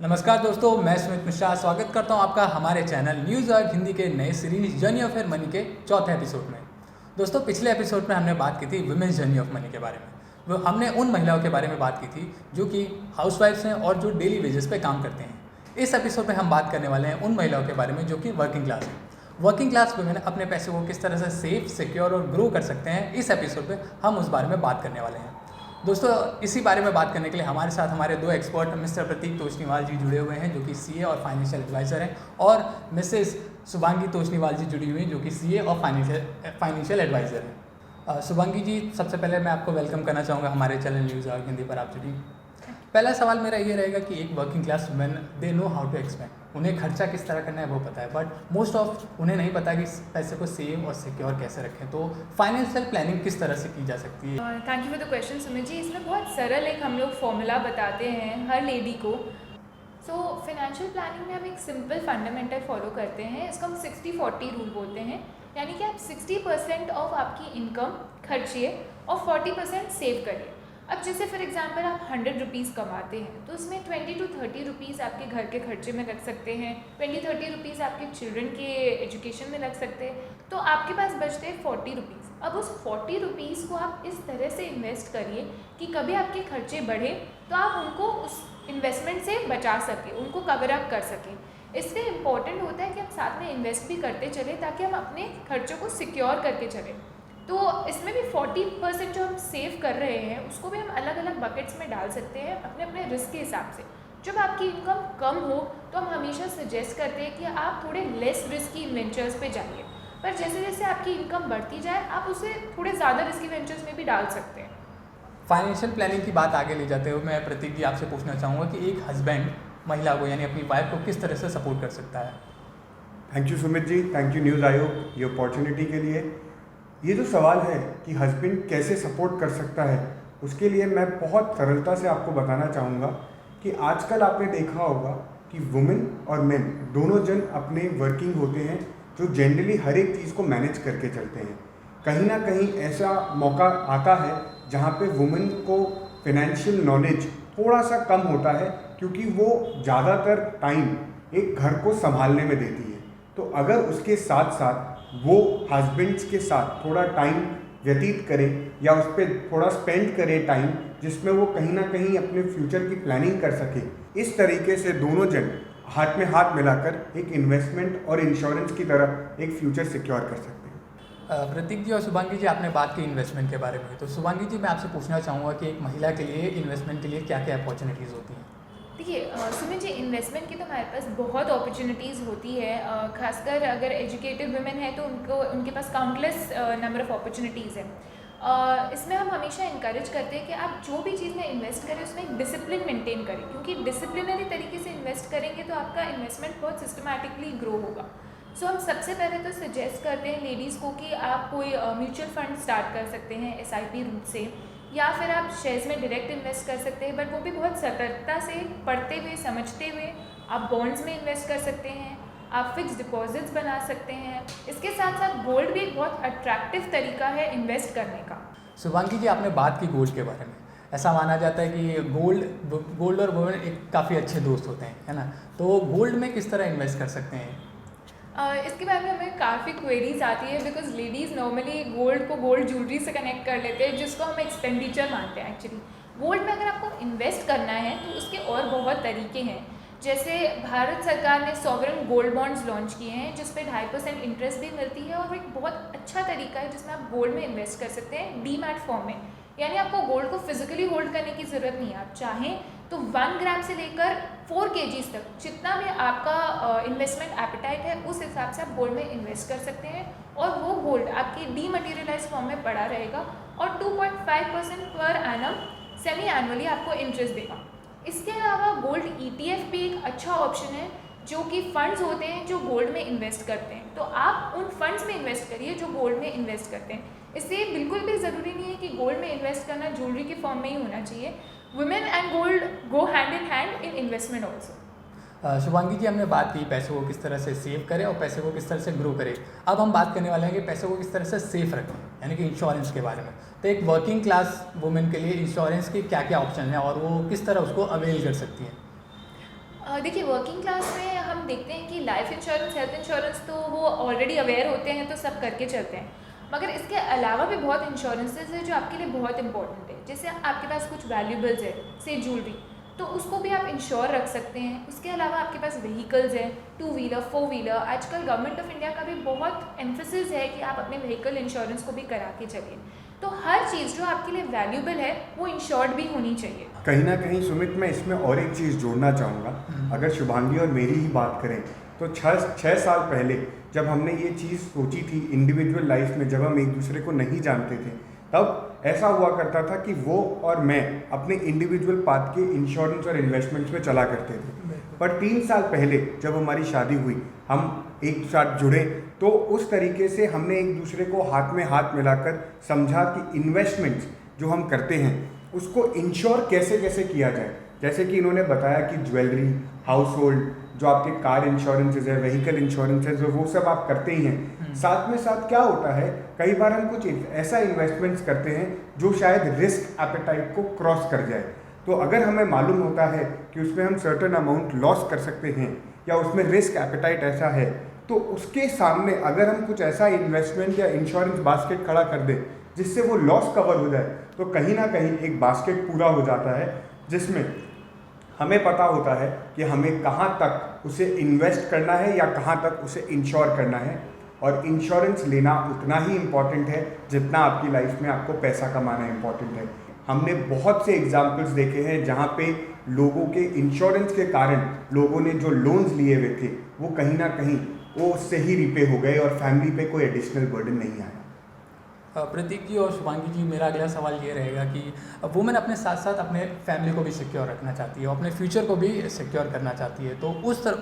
नमस्कार दोस्तों, मैं सुमित मिश्रा स्वागत करता हूं आपका हमारे चैनल न्यूज़ अर्ग हिंदी के नए series journey of air money के चौथे एपिसोड में। दोस्तों, पिछले एपिसोड में हमने बात की थी वुमेन्स जर्नी ऑफ मनी के बारे में। वो हमने उन महिलाओं के बारे में बात की थी जो कि हाउसवाइफ्स हैं और जो डेली वेजेस पे काम करते हैं। इस एपिसोड में हम बात करने वाले हैं उन महिलाओं के बारे में जो कि वर्किंग क्लास हैं। वर्किंग क्लास वुमेन अपने पैसे को किस तरह से सेफ, सिक्योर और ग्रो कर सकते हैं, इस एपिसोड में हम उस बारे में बात करने वाले हैं। दोस्तों, इसी बारे में बात करने के लिए हमारे साथ हमारे दो एक्सपर्ट मिस्टर प्रतीक तोषनीवाल जी जुड़े हुए हैं जो कि सीए और फाइनेंशियल एडवाइज़र हैं, और मिसेस शुभांगी तोषनीवाल जी जुड़ी हुई हैं जो कि सीए और फाइनेंशियल एडवाइज़र हैं। शुभांगी जी, सबसे पहले मैं आपको वेलकम करना चाहूँगा हमारे चैनल न्यूज़ अर्ग हिंदी पर आप जुड़ी। पहला सवाल मेरा ये रहेगा कि एक working class women they know how to expend, उन्हें खर्चा किस तरह करना है वो पता है, बट मोस्ट ऑफ उन्हें नहीं पता कि पैसे को सेव और सिक्योर कैसे रखें। तो फाइनेंशियल प्लानिंग किस तरह से की जा सकती है? Thank you for the question Sumit ji. इसमें बहुत सरल एक हम लोग फॉर्मूला बताते हैं हर लेडी को। सो फाइनेंशियल प्लानिंग में हम एक सिंपल फंडामेंटल फॉलो करते हैं, इसको हम 60-40 रूल बोलते हैं। यानी कि आप 60% ऑफ आपकी इनकम खर्चिए और 40% सेव करिए। अब जैसे फॉर एग्जांपल आप 100 रुपीज़ कमाते हैं तो उसमें 20 to 30 रुपीज़ आपके घर के खर्चे में रख सकते हैं, 20-30 रुपीज़ आपके चिल्ड्रन के एजुकेशन में रख सकते हैं, तो आपके पास बचते हैं 40 रुपीज़। अब उस 40 रुपीज़ को आप इस तरह से इन्वेस्ट करिए कि कभी आपके खर्चे बढ़े तो आप उनको उस इन्वेस्टमेंट से बचा सकें, उनको कवर अप कर सकें। इसलिए इम्पॉर्टेंट होता है कि हम साथ में इन्वेस्ट भी करते चलें ताकि हम अपने खर्चों को सिक्योर करके चलें। तो इसमें भी 40% जो हम सेव कर रहे हैं उसको भी हम अलग अलग बकेट्स में डाल सकते हैं अपने अपने रिस्क के हिसाब से। जब आपकी इनकम कम हो तो हम हमेशा सजेस्ट करते हैं कि आप थोड़े लेस रिस्की वेंचर्स पे जाइए, पर जैसे जैसे आपकी इनकम बढ़ती जाए आप उसे थोड़े ज़्यादा रिस्की वेंचर्स में भी डाल सकते हैं। फाइनेंशियल प्लानिंग की बात आगे ले जाते हुए मैं प्रतीक जी आपसे पूछना चाहूँगा कि एक हस्बैंड महिला को यानी अपनी वाइफ को किस तरह से सपोर्ट कर सकता है? Thank you Sumit ji, thank you news आयोग ये अपॉर्चुनिटी के लिए। ये जो सवाल है कि हस्बैंड कैसे सपोर्ट कर सकता है, उसके लिए मैं बहुत सरलता से आपको बताना चाहूँगा कि आजकल आपने देखा होगा कि वुमेन और मेन दोनों जन अपने वर्किंग होते हैं जो जनरली हर एक चीज़ को मैनेज करके चलते हैं। कहीं ना कहीं ऐसा मौका आता है जहाँ पे वुमेन को फाइनेंशियल नॉलेज थोड़ा सा कम होता है क्योंकि वो ज़्यादातर टाइम एक घर को संभालने में देती है। तो अगर उसके साथ साथ वो हस्बैंड्स के साथ थोड़ा टाइम व्यतीत करे या उस पर थोड़ा स्पेंड करे टाइम, जिसमें वो कहीं ना कहीं अपने फ्यूचर की प्लानिंग कर सके, इस तरीके से दोनों जन हाथ में हाथ मिलाकर एक इन्वेस्टमेंट और इंश्योरेंस की तरह एक फ्यूचर सिक्योर कर सकते हैं। प्रतीक जी और शुभांगी जी, आपने बात की इन्वेस्टमेंट के बारे में, तो शुभांगी जी मैं आपसे पूछना चाहूँगा कि एक महिला के लिए इन्वेस्टमेंट के लिए क्या क्या अपॉर्चुनिटीज़ होती हैं? देखिए सुमित जी, इन्वेस्टमेंट की तो हमारे पास बहुत अपॉर्चुनिटीज़ होती है। खासकर अगर एजुकेटेड वुमेन है तो उनके पास काउंटलेस नंबर ऑफ़ अपॉर्चुनिटीज़ है। इसमें हम हमेशा इनकरेज करते हैं कि आप जो भी चीज़ में इन्वेस्ट करें उसमें एक डिसिप्लिन मेंटेन करें, क्योंकि डिसिप्लिनरी तरीके से इन्वेस्ट करेंगे तो आपका इन्वेस्टमेंट बहुत सिस्टमैटिकली ग्रो होगा। सो हम सबसे पहले तो सजेस्ट करते हैं लेडीज़ को कि आप कोई म्यूचुअल फंड स्टार्ट कर सकते हैं SIP रूट से, या फिर आप शेयर्स में डायरेक्ट इन्वेस्ट कर सकते हैं, बट वो भी बहुत सतर्कता से पढ़ते हुए समझते हुए। आप बॉन्ड्स में इन्वेस्ट कर सकते हैं, आप फिक्स डिपॉजिट्स बना सकते हैं। इसके साथ साथ गोल्ड भी एक बहुत अट्रैक्टिव तरीका है इन्वेस्ट करने का। शुभांगी जी, आपने बात की गोल्ड के बारे में। ऐसा माना जाता है कि गोल्ड और वुमेन एक काफ़ी अच्छे दोस्त होते हैं, है ना? तो गोल्ड में किस तरह इन्वेस्ट कर सकते हैं? इसके बारे में हमें काफ़ी क्वेरीज आती है बिकॉज लेडीज़ नॉर्मली गोल्ड को गोल्ड ज्वेलरी से कनेक्ट कर लेते हैं, जिसको हम एक्सपेंडिचर मानते हैं। एक्चुअली गोल्ड में अगर आपको इन्वेस्ट करना है तो उसके और बहुत तरीके हैं। जैसे भारत सरकार ने सॉवरेन गोल्ड बॉन्ड्स लॉन्च किए हैं जिस पे 2.5% इंटरेस्ट भी मिलती है, और एक बहुत अच्छा तरीका है जिसमें आप गोल्ड में इन्वेस्ट कर सकते हैं डीमैट फॉर्म में। यानी आपको गोल्ड को फिजिकली होल्ड करने की ज़रूरत नहीं है। आप चाहें तो 1 ग्राम से लेकर 4 kgs तक जितना भी आपका इन्वेस्टमेंट एपेटाइट है उस हिसाब से आप गोल्ड में इन्वेस्ट कर सकते हैं, और वो गोल्ड आपकी डीमटेरियलाइज फॉर्म में पड़ा रहेगा और 2.5% पर एनम सेमी एनुअली आपको इंटरेस्ट देगा। इसके अलावा गोल्ड ETF भी एक अच्छा ऑप्शन है, जो कि फंड्स होते हैं जो गोल्ड में इन्वेस्ट करते हैं। तो आप उन फंड्स में इन्वेस्ट करिए जो गोल्ड में इन्वेस्ट करते हैं। इससे बिल्कुल भी ज़रूरी नहीं है कि गोल्ड में इन्वेस्ट करना ज्वेलरी के फॉर्म में ही होना चाहिए। Women and gold go hand in hand in investment also. Shubhangi ji, हमने बात की पैसे को किस तरह से सेव करें और पैसे को किस तरह से ग्रो करें। अब हम बात करने वाले हैं कि पैसे को किस तरह से सेफ रखें, यानी कि इंश्योरेंस के बारे में। तो एक वर्किंग क्लास वुमेन के लिए इंश्योरेंस के क्या क्या ऑप्शन हैं और वो किस तरह उसको अवेल कर सकती हैं। देखिए, वर्किंग क्लास में हम देखते हैं कि लाइफ इंश्योरेंस, हेल्थ इंश्योरेंस तो वो ऑलरेडी अवेयर होते हैं तो सब करके चलते हैं, मगर इसके अलावा भी बहुत इंश्योरेंसेज है जो आपके लिए बहुत इंपॉर्टेंट है। जैसे आपके पास कुछ वैल्यूबल्स है, से ज्वेलरी, तो उसको भी आप इंश्योर रख सकते हैं। उसके अलावा आपके पास व्हीकल्स हैं, 2 व्हीलर 4 व्हीलर। आजकल गवर्नमेंट ऑफ इंडिया का भी बहुत एम्फेसिस है कि आप अपने व्हीकल इंश्योरेंस को भी करा के चलिए। तो हर चीज़ जो आपके लिए वैल्यूबल है वो इंश्योर्ड भी होनी चाहिए। कहीं ना कहीं सुमित, मैं इसमें और एक चीज़ जोड़ना चाहूँगा। अगर शुभांगी और मेरी ही बात करें तो 6 साल पहले जब हमने ये चीज़ सोची थी इंडिविजुअल लाइफ में, जब हम एक दूसरे को नहीं जानते थे, तब ऐसा हुआ करता था कि वो और मैं अपने इंडिविजुअल पाथ के इंश्योरेंस और इन्वेस्टमेंट्स में चला करते थे। पर 3 साल पहले जब हमारी शादी हुई, हम एक साथ जुड़े, तो उस तरीके से हमने एक दूसरे को हाथ में हाथ मिलाकर समझा कि इन्वेस्टमेंट्स जो हम करते हैं उसको इंश्योर कैसे कैसे किया जाए। जैसे कि इन्होंने बताया कि ज्वेलरी, हाउस होल्ड, जो आपके कार इंश्योरेंसेज है, व्हीकल इंश्योरेंसेज है, वो सब आप करते ही हैं। साथ में साथ क्या होता है, कई बार हम कुछ ऐसा इन्वेस्टमेंट्स करते हैं जो शायद रिस्क एपेटाइट को क्रॉस कर जाए। तो अगर हमें मालूम होता है कि उसमें हम सर्टेन अमाउंट लॉस कर सकते हैं या उसमें रिस्क एपेटाइट ऐसा है, तो उसके सामने अगर हम कुछ ऐसा इन्वेस्टमेंट या इंश्योरेंस बास्केट खड़ा कर दें जिससे वो लॉस कवर हो जाए, तो कहीं ना कहीं एक बास्केट पूरा हो जाता है जिसमें हमें पता होता है कि हमें कहाँ तक उसे इन्वेस्ट करना है या कहाँ तक उसे इंश्योर करना है। और इंश्योरेंस लेना उतना ही इम्पॉर्टेंट है जितना आपकी लाइफ में आपको पैसा कमाना इम्पॉर्टेंट है। हमने बहुत से एग्जाम्पल्स देखे हैं जहाँ पे लोगों के इंश्योरेंस के कारण लोगों ने जो लोन्स लिए हुए थे वो कहीं ना कहीं वो उससे ही रिपे हो गए और फैमिली पे कोई एडिशनल बर्डन नहीं आया। प्रतीक जी और शुभांगी जी, मेरा अगला सवाल ये रहेगा कि वुमेन अपने साथ साथ अपने फैमिली को भी सिक्योर रखना चाहती है और अपने फ्यूचर को भी सिक्योर करना चाहती है, तो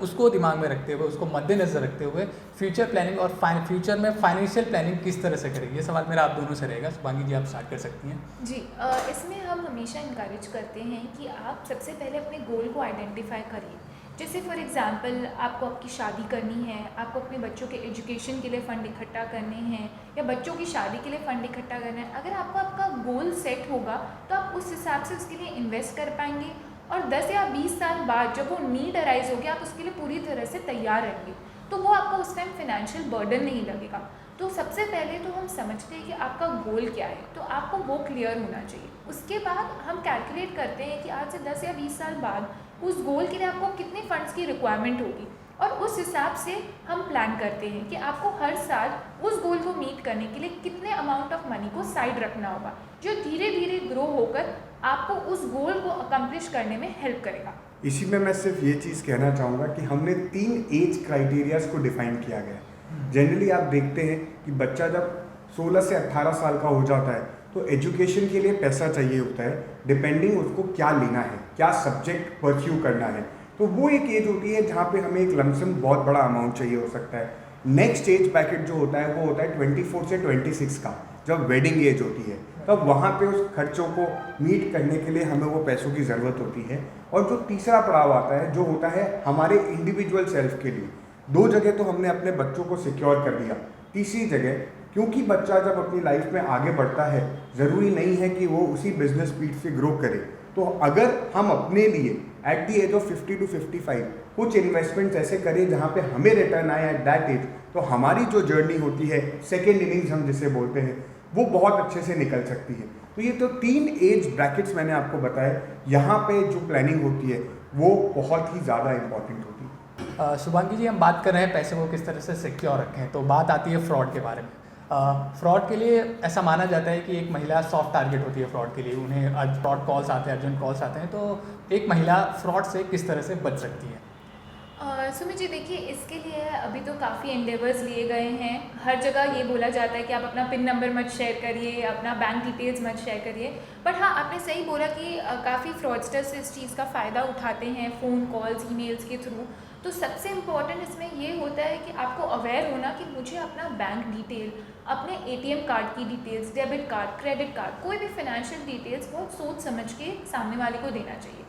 उसको दिमाग में रखते हुए, उसको मद्देनज़र रखते हुए फ्यूचर प्लानिंग और फ्यूचर में फाइनेंशियल प्लानिंग किस तरह से करेगी, ये सवाल मेरा आप दोनों से रहेगा। शुभांगी जी, आप स्टार्ट कर सकती हैं। जी, इसमें हम हमेशा इनकरेज करते हैं कि आप सबसे पहले अपने गोल को आइडेंटिफाई करिए। जैसे फॉर एग्ज़ाम्पल, आपको आपकी शादी करनी है, आपको अपने बच्चों के एजुकेशन के लिए फ़ंड इकट्ठा करने हैं या बच्चों की शादी के लिए फ़ंड इकट्ठा करना है। अगर आपको आपका गोल सेट होगा तो आप उस हिसाब से उसके लिए इन्वेस्ट कर पाएंगे और 10 या 20 साल बाद जब वो नीड अराइज होगी, आप उसके लिए पूरी तरह से तैयार रहेंगे, तो वो आपका उस टाइम फिनेंशियल बर्डन नहीं लगेगा। तो सबसे पहले तो हम समझते हैं कि आपका गोल क्या है, तो आपको वो क्लियर होना चाहिए। उसके बाद हम कैलकुलेट करते हैं कि आज से 10 या 20 साल बाद उस गोल के लिए आपको कितने फंड्स की रिक्वायरमेंट होगी और उस हिसाब से हम प्लान करते हैं कि आपको हर साल उस गोल को मीट करने के लिए कितने अमाउंट ऑफ मनी को साइड रखना होगा, जो धीरे धीरे ग्रो होकर आपको उस गोल को अकम्प्लिश करने में हेल्प करेगा। इसी में मैं सिर्फ ये चीज़ कहना चाहूँगा कि हमने 3 एज क्राइटेरियाज को डिफाइन किया गया है। जनरली आप देखते हैं कि बच्चा जब 16 से 18 साल का हो जाता है तो एजुकेशन के लिए पैसा चाहिए होता है, डिपेंडिंग उसको क्या लेना है, क्या सब्जेक्ट परस्यू करना है। तो वो एक एज होती है जहाँ पे हमें एक लमसम बहुत बड़ा अमाउंट चाहिए हो सकता है। नेक्स्ट एज पैकेट जो होता है वो होता है 24 से 26 का, जब वेडिंग एज होती है, तब वहाँ पे उस खर्चों को मीट करने के लिए हमें वो पैसों की ज़रूरत होती है। और जो तीसरा पड़ाव आता है जो होता है हमारे इंडिविजुअल सेल्फ के लिए, 2 जगह तो हमने अपने बच्चों को सिक्योर कर दिया, तीसरी जगह क्योंकि बच्चा जब अपनी लाइफ में आगे बढ़ता है ज़रूरी नहीं है कि वो उसी बिजनेस स्पीड से ग्रो करे। तो अगर हम अपने लिए at the age of 50 to 55 कुछ इन्वेस्टमेंट्स ऐसे करें जहाँ पे हमें रिटर्न आए एट दैट एज, तो हमारी जो जर्नी होती है, सेकेंड इनिंग्स हम जिसे बोलते हैं, वो बहुत अच्छे से निकल सकती है। तो ये तो 3 एज ब्रैकेट्स मैंने आपको बताए, यहाँ पे जो प्लानिंग होती है वो बहुत ही ज़्यादा इम्पॉर्टेंट होती है। शुभांगी जी, हम बात कर रहे हैं पैसे को किस तरह से सिक्योर रखें, तो बात आती है फ्रॉड के बारे में। फ्रॉड के लिए ऐसा माना जाता है कि एक महिला सॉफ्ट टारगेट होती है फ्रॉड के लिए, उन्हें फ्रॉड कॉल्स आते हैं, अर्जेंट कॉल्स आते हैं, तो एक महिला फ्रॉड से किस तरह से बच सकती है? सुमित जी, देखिए, इसके लिए अभी तो काफ़ी एंडेवर्स लिए गए हैं। हर जगह ये बोला जाता है कि आप अपना पिन नंबर मत शेयर करिए, अपना बैंक डिटेल्स मत शेयर करिए। बट हाँ, आपने सही बोला कि काफ़ी फ्रॉडस्टर्स इस चीज़ का फ़ायदा उठाते हैं फ़ोन कॉल्स, ईमेल्स के थ्रू। तो सबसे इम्पॉर्टेंट इसमें ये होता है कि आपको अवेयर होना कि मुझे अपना बैंक डिटेल, अपने ATM कार्ड की details, debit card, credit card, कोई भी फाइनेंशियल डिटेल्स बहुत सोच समझ के सामने वाले को देना चाहिए।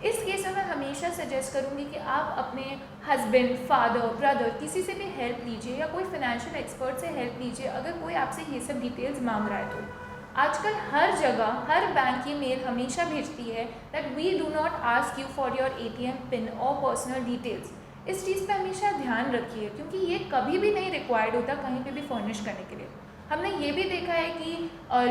इस केस में मैं हमेशा सजेस्ट करूँगी कि आप अपने हस्बैंड, फादर, ब्रदर किसी से भी हेल्प लीजिए या कोई फाइनेंशियल एक्सपर्ट से हेल्प लीजिए अगर कोई आपसे ये सब डिटेल्स मांग रहा है तो। आजकल हर जगह हर बैंक ये मेल हमेशा भेजती है that we do not ask you for your ATM pin और पर्सनल डिटेल्स। इस चीज़ पे हमेशा ध्यान रखिए क्योंकि ये कभी भी नहीं रिक्वायर्ड होता कहीं पे भी फर्निश करने के लिए। हमने ये भी देखा है कि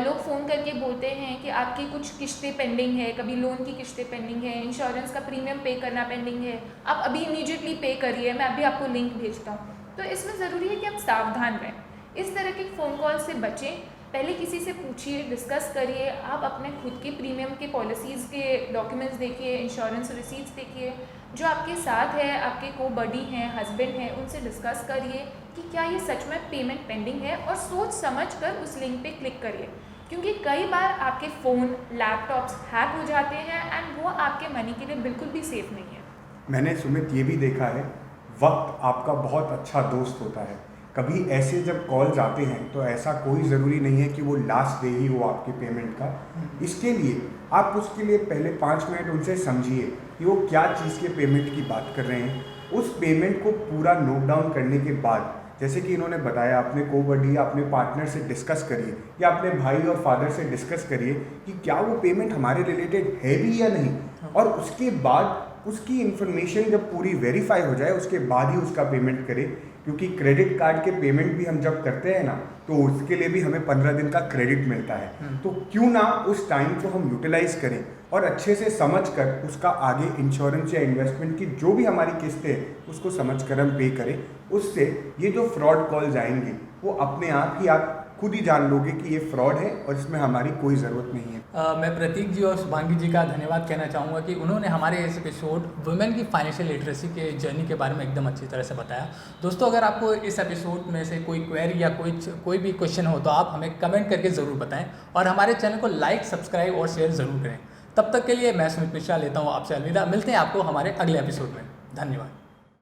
लोग फ़ोन करके बोलते हैं कि आपकी कुछ किस्तें पेंडिंग है, कभी लोन की किस्तें पेंडिंग है, इंश्योरेंस का प्रीमियम पे करना पेंडिंग है, आप अभी इमीडिएटली पे करिए, मैं अभी आपको लिंक भेजता हूँ। तो इसमें ज़रूरी है कि हम सावधान रहें, इस तरह के फ़ोन कॉल से बचें। पहले किसी से पूछिए, डिस्कस करिए, आप अपने खुद के प्रीमियम के पॉलिसीज़ के डॉक्यूमेंट्स देखिए, इंश्योरेंस रिसीट्स देखिए, जो आपके साथ है, आपके को बडी हैं, हस्बैंड हैं, उनसे डिस्कस करिए कि क्या ये सच में पेमेंट पेंडिंग है और सोच समझ कर उस लिंक पे क्लिक करिए क्योंकि कई बार आपके फ़ोन, लैपटॉप्स हैक हो जाते हैं एंड वो आपके मनी के लिए बिल्कुल भी सेफ़ नहीं है। मैंने सुमित ये भी देखा है, वक्त आपका बहुत अच्छा दोस्त होता है। कभी ऐसे जब कॉल्स आते हैं तो ऐसा कोई ज़रूरी नहीं है कि वो लास्ट डे ही हो आपके पेमेंट का। इसके लिए आप उसके लिए पहले 5 मिनट उनसे समझिए कि वो क्या चीज़ के पेमेंट की बात कर रहे हैं। उस पेमेंट को पूरा नोट डाउन करने के बाद, जैसे कि इन्होंने बताया, अपने को-बडी या अपने पार्टनर से डिस्कस करिए या अपने भाई और फादर से डिस्कस करिए कि क्या वो पेमेंट हमारे रिलेटेड है भी या नहीं। और उसके बाद उसकी इन्फॉर्मेशन जब पूरी वेरीफाई हो जाए उसके बाद ही उसका पेमेंट करें, क्योंकि क्रेडिट कार्ड के पेमेंट भी हम जब करते हैं ना तो उसके लिए भी हमें 15 दिन का क्रेडिट मिलता है। तो क्यों ना उस टाइम को हम यूटिलाइज करें और अच्छे से समझ कर उसका आगे इंश्योरेंस या इन्वेस्टमेंट की जो भी हमारी किस्तें हैं उसको समझ कर हम पे करें। उससे ये जो फ्रॉड कॉल्स आएंगे वो अपने आप ही आप खुद ही जान लोगे कि ये फ्रॉड है और इसमें हमारी कोई ज़रूरत नहीं है। मैं प्रतीक जी और शुभांगी जी का धन्यवाद कहना चाहूँगा कि उन्होंने हमारे इस एपिसोड वुमेन की फाइनेंशियल लिटरेसी के जर्नी के बारे में एकदम अच्छी तरह से बताया। दोस्तों, अगर आपको इस एपिसोड में से कोई क्वेरी या कोई भी क्वेश्चन हो तो आप हमें कमेंट करके ज़रूर बताएं और हमारे चैनल को लाइक, सब्सक्राइब और शेयर ज़रूर करें। तब तक के लिए मैं सुमित मिश्रा लेता हूँ आपसे अलविदा। मिलते हैं आपको हमारे अगले एपिसोड में। धन्यवाद।